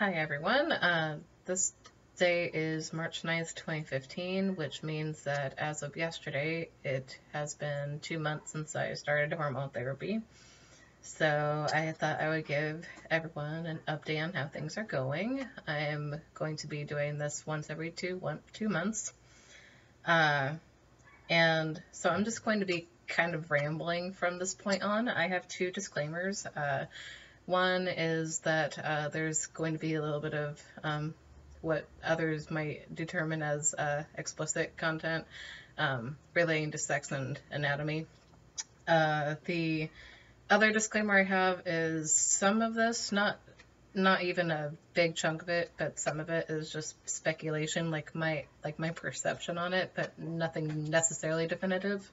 Hi everyone. This day is March 9th, 2015, which means that as of yesterday, it has been 2 months since I started hormone therapy. So I thought I would give everyone an update on how things are going. I am going to be doing this once every two months. And so I'm just going to be kind of rambling from this point on. I have two disclaimers. One is that there's going to be a little bit of what others might determine as explicit content relating to sex and anatomy. The other disclaimer I have is some of this, not even a big chunk of it, but some of it is just speculation, like my perception on it, but nothing necessarily definitive.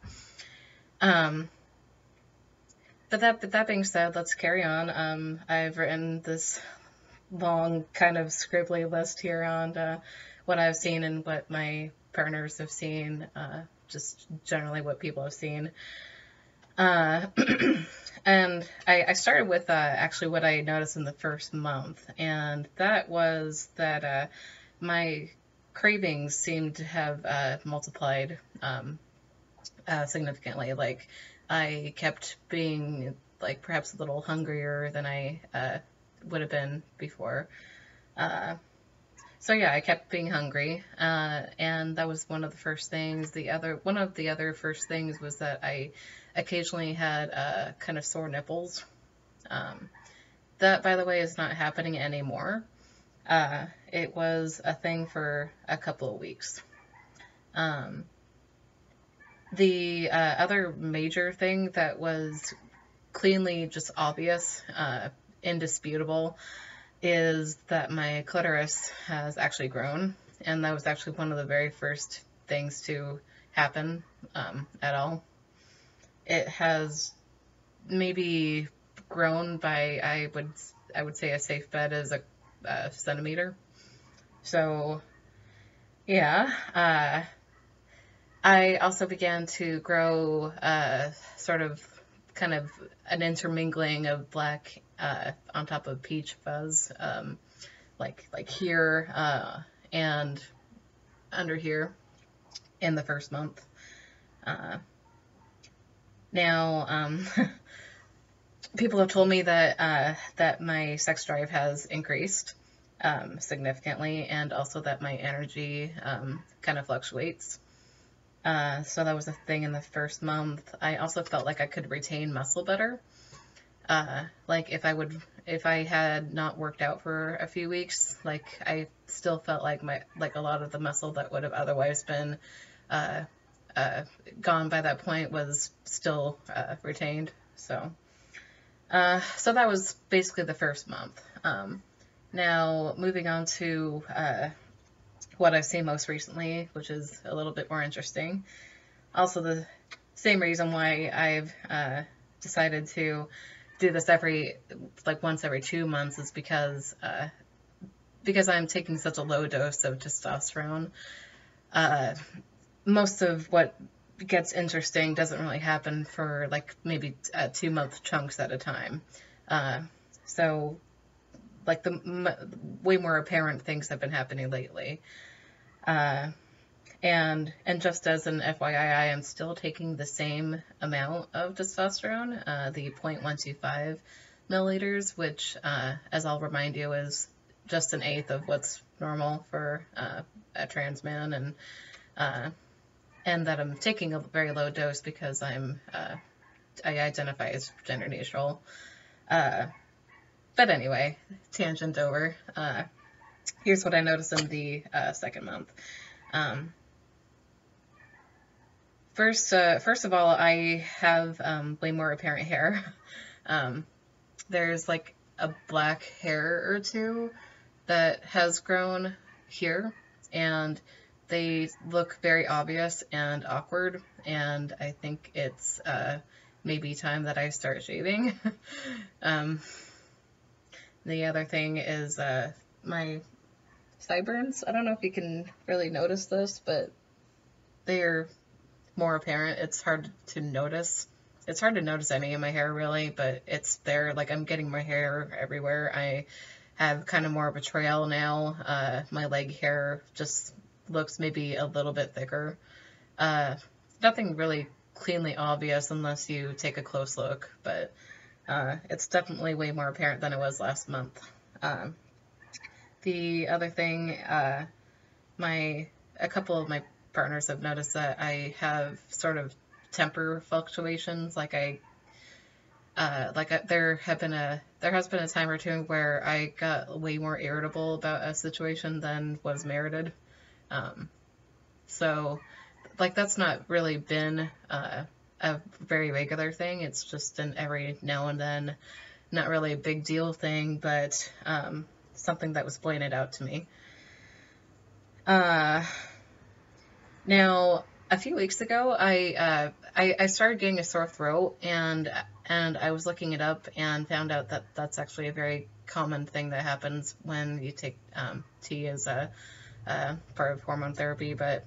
But that being said, let's carry on. I've written this long kind of scribbly list here on what I've seen and what my partners have seen, just generally what people have seen. And I started with actually what I noticed in the first month, and that was that my cravings seemed to have multiplied significantly. Like, I kept being like perhaps a little hungrier than I would have been before. So yeah, I kept being hungry, and that was one of the first things. One of the other first things was that I occasionally had kind of sore nipples. That, by the way, is not happening anymore. It was a thing for a couple of weeks. The other major thing that was cleanly just obvious, indisputable, is that my clitoris has actually grown, and that was actually one of the very first things to happen at all. It has maybe grown by, I would say a safe bet is a centimeter. So yeah, I also began to grow sort of kind of an intermingling of black on top of peach fuzz, like here and under here in the first month. Now, people have told me that my sex drive has increased significantly, and also that my energy kind of fluctuates. So that was a thing in the first month. I also felt like I could retain muscle better. Like if I had not worked out for a few weeks, like I still felt like a lot of the muscle that would have otherwise been gone by that point was still retained. So that was basically the first month. Now moving on to what I've seen most recently, which is a little bit more interesting. Also the same reason why I've decided to do this once every 2 months is because I'm taking such a low dose of testosterone. Most of what gets interesting doesn't really happen for like maybe 2 month chunks at a time. So like the way more apparent things have been happening lately. And just as an FYI, I am still taking the same amount of testosterone, the 0.125 milliliters, which, as I'll remind you, is just an eighth of what's normal for a trans man, and that I'm taking a very low dose because I identify as gender neutral. But anyway, tangent over. Here's what I noticed in the second month. First of all, I have way more apparent hair. There's like a black hair or two that has grown here, and they look very obvious and awkward, and I think it's maybe time that I start shaving. The other thing is my sideburns. I don't know if you can really notice this, but they're more apparent. It's hard to notice. It's hard to notice any of my hair really, but it's there. Like, I'm getting my hair everywhere. I have kind of more of a trail now. My leg hair just looks maybe a little bit thicker. Nothing really cleanly obvious unless you take a close look, but it's definitely way more apparent than it was last month. The other thing, a couple of my partners have noticed that I have sort of temper fluctuations. There has been a time or two where I got way more irritable about a situation than was merited. So that's not really been a very regular thing. It's just an every now and then, not really a big deal thing, but something that was pointed out to me. Now, a few weeks ago, I started getting a sore throat, and I was looking it up and found out that that's actually a very common thing that happens when you take tea as a part of hormone therapy. But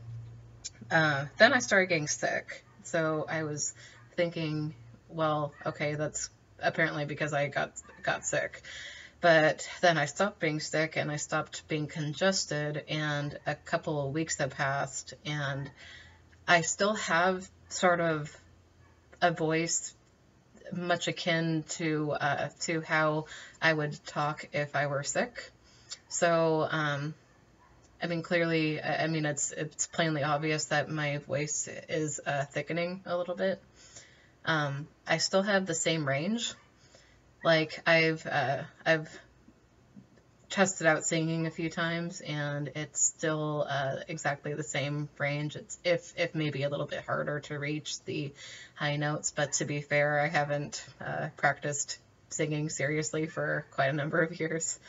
then I started getting sick, so I was thinking, well, okay, that's apparently because I got sick. But then I stopped being sick and I stopped being congested, and a couple of weeks have passed, and I still have sort of a voice much akin to how I would talk if I were sick. So, I mean, clearly, I mean, it's plainly obvious that my voice is thickening a little bit. I still have the same range. Like, I've tested out singing a few times, and it's still exactly the same range. It's if maybe a little bit harder to reach the high notes, but to be fair, I haven't practiced singing seriously for quite a number of years.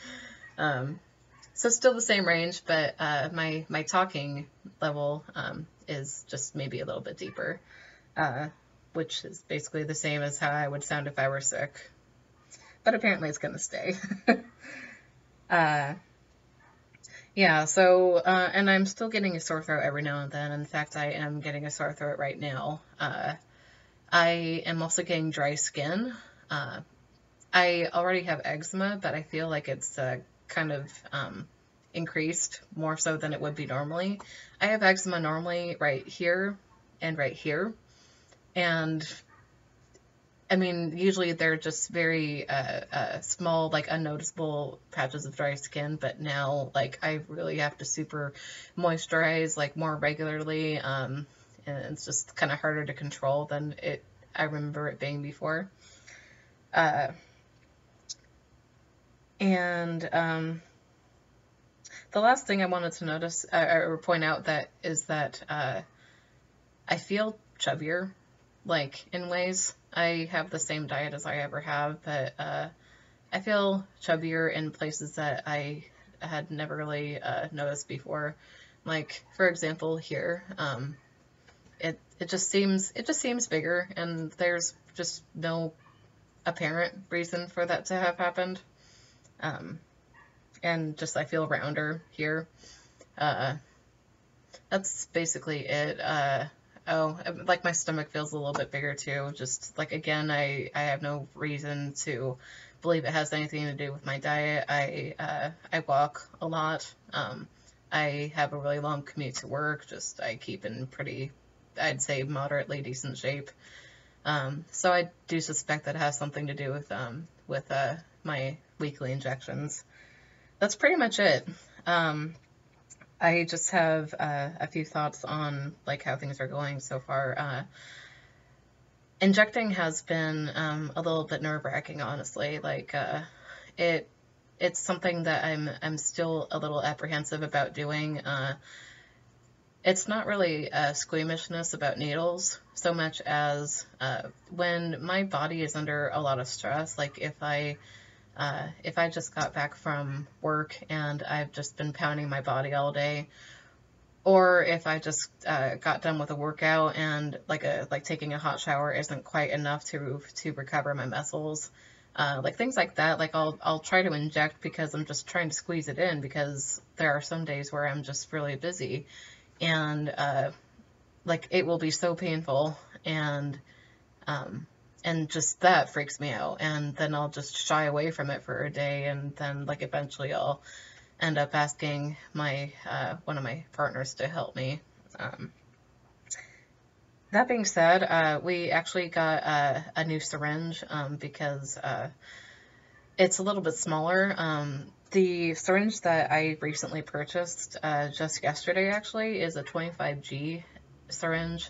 So still the same range, but my talking level is just maybe a little bit deeper, which is basically the same as how I would sound if I were sick. But apparently it's going to stay. Yeah, so, and I'm still getting a sore throat every now and then. In fact, I am getting a sore throat right now. I am also getting dry skin. I already have eczema, but I feel like it's kind of increased more so than it would be normally. I have eczema normally right here and right here. And I mean, usually they're just very small, like unnoticeable patches of dry skin, but now, like, I really have to super moisturize, like, more regularly, and it's just kind of harder to control than I remember it being before. And the last thing I wanted to notice, or point out, is that I feel chubbier, like, in ways. I have the same diet as I ever have, but I feel chubbier in places that I had never really noticed before. Like, for example, here, it just seems bigger, and there's just no apparent reason for that to have happened. And just I feel rounder here. That's basically it. Oh, like my stomach feels a little bit bigger too. Just like, again, I have no reason to believe it has anything to do with my diet. I walk a lot. I have a really long commute to work. Just I keep in pretty, I'd say, moderately decent shape. So I do suspect that it has something to do with my weekly injections. That's pretty much it. I just have a few thoughts on, like, how things are going so far. Injecting has been a little bit nerve-wracking, honestly. Like, it's something that I'm still a little apprehensive about doing. It's not really squeamishness about needles so much as when my body is under a lot of stress. Like, if I just got back from work and I've just been pounding my body all day, or if I just got done with a workout and like taking a hot shower isn't quite enough to recover my muscles, like things like that, like I'll try to inject because I'm just trying to squeeze it in, because there are some days where I'm just really busy, and like it will be so painful, and and just that freaks me out, and then I'll just shy away from it for a day, and then like eventually I'll end up asking my one of my partners to help me. That being said, we actually got a new syringe because it's a little bit smaller. The syringe that I recently purchased just yesterday actually is a 25G syringe,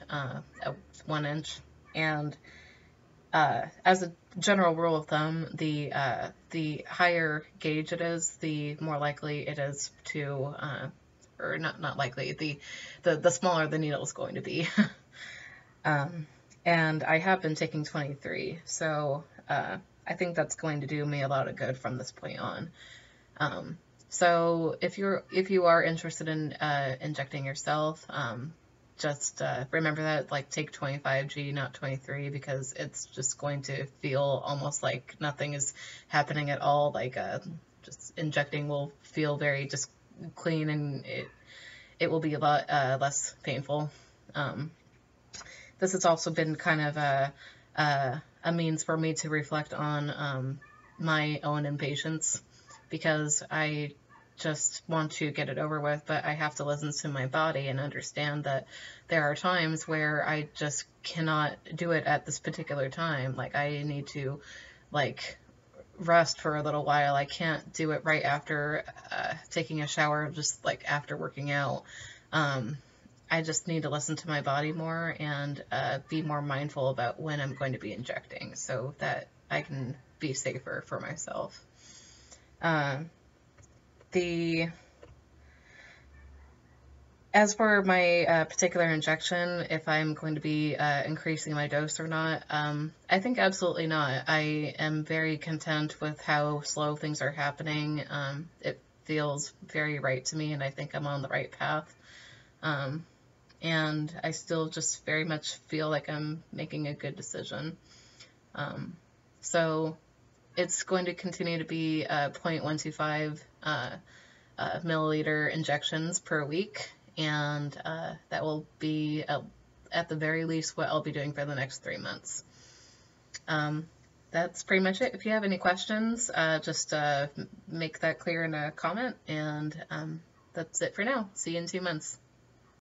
1 inch, and as a general rule of thumb, the higher gauge it is, the more likely it is to, or not likely, the smaller the needle is going to be. And I have been taking 23, so I think that's going to do me a lot of good from this point on. So if you are interested in injecting yourself, just remember that, like, take 25G, not 23, because it's just going to feel almost like nothing is happening at all. Like just injecting will feel very just clean, and it will be a lot less painful. This has also been kind of a means for me to reflect on my own impatience, because I just want to get it over with, but I have to listen to my body and understand that there are times where I just cannot do it at this particular time. Like, I need to, like, rest for a little while. I can't do it right after taking a shower, just like after working out. I just need to listen to my body more and be more mindful about when I'm going to be injecting, so that I can be safer for myself. As for my particular injection, if I'm going to be increasing my dose or not, I think absolutely not. I am very content with how slow things are happening. It feels very right to me, and I think I'm on the right path. And I still just very much feel like I'm making a good decision. So it's going to continue to be 0.125 milliliter injections per week, and that will be at the very least what I'll be doing for the next 3 months. That's pretty much it. If you have any questions, just make that clear in a comment, and that's it for now. See you in 2 months.